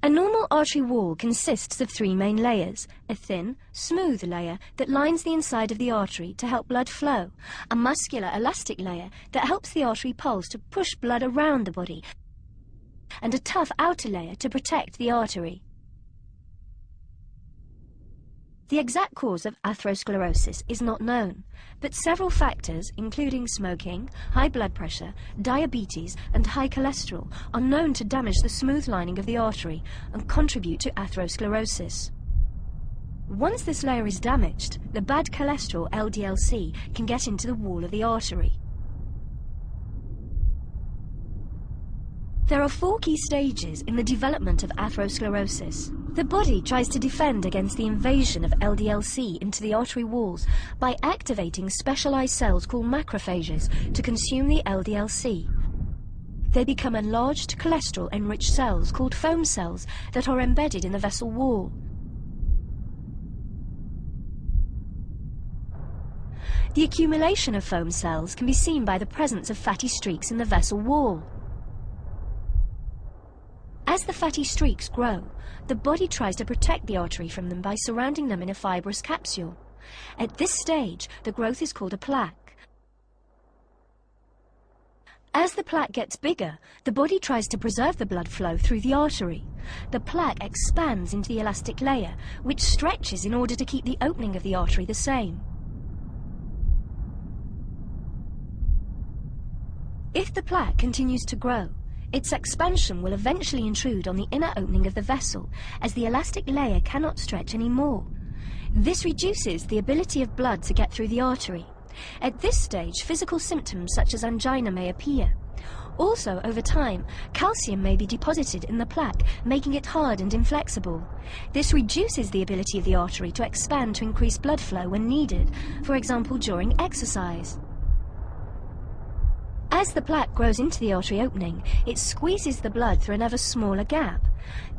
A normal artery wall consists of three main layers: a thin, smooth layer that lines the inside of the artery to help blood flow, a muscular, elastic layer that helps the artery pulse to push blood around the body, and a tough outer layer to protect the artery. The exact cause of atherosclerosis is not known, but several factors, including smoking, high blood pressure, diabetes, and high cholesterol, are known to damage the smooth lining of the artery and contribute to atherosclerosis. Once this layer is damaged, the bad cholesterol, LDL-C, can get into the wall of the artery. There are 4 key stages in the development of atherosclerosis. The body tries to defend against the invasion of LDL-C into the artery walls by activating specialized cells called macrophages to consume the LDL-C. They become enlarged cholesterol-enriched cells called foam cells that are embedded in the vessel wall. The accumulation of foam cells can be seen by the presence of fatty streaks in the vessel wall. As the fatty streaks grow, the body tries to protect the artery from them by surrounding them in a fibrous capsule. At this stage, the growth is called a plaque. As the plaque gets bigger, the body tries to preserve the blood flow through the artery. The plaque expands into the elastic layer, which stretches in order to keep the opening of the artery the same. If the plaque continues to grow, its expansion will eventually intrude on the inner opening of the vessel, as the elastic layer cannot stretch anymore. This reduces the ability of blood to get through the artery. At this stage, physical symptoms such as angina may appear. Also, over time, calcium may be deposited in the plaque, making it hard and inflexible. This reduces the ability of the artery to expand to increase blood flow when needed, for example during exercise. As the plaque grows into the artery opening, it squeezes the blood through an ever smaller gap.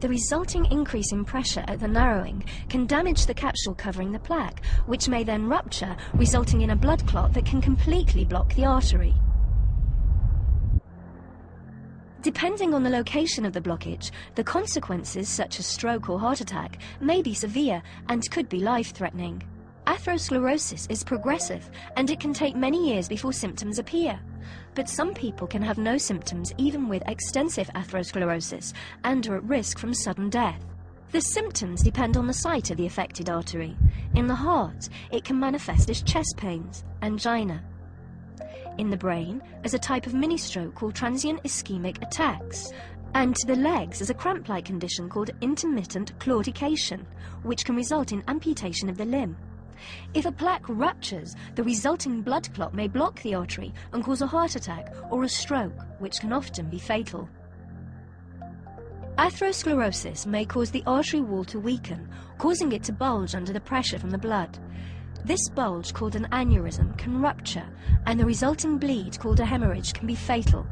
The resulting increase in pressure at the narrowing can damage the capsule covering the plaque, which may then rupture, resulting in a blood clot that can completely block the artery. Depending on the location of the blockage, the consequences, such as stroke or heart attack, may be severe and could be life-threatening. Atherosclerosis is progressive, and it can take many years before symptoms appear. But some people can have no symptoms even with extensive atherosclerosis and are at risk from sudden death. The symptoms depend on the site of the affected artery. In the heart, it can manifest as chest pains, angina. In the brain, as a type of mini-stroke called transient ischemic attacks. And to the legs as a cramp-like condition called intermittent claudication, which can result in amputation of the limb. If a plaque ruptures, the resulting blood clot may block the artery and cause a heart attack or a stroke, which can often be fatal. Atherosclerosis may cause the artery wall to weaken, causing it to bulge under the pressure from the blood. This bulge, called an aneurysm, can rupture, and the resulting bleed, called a hemorrhage, can be fatal.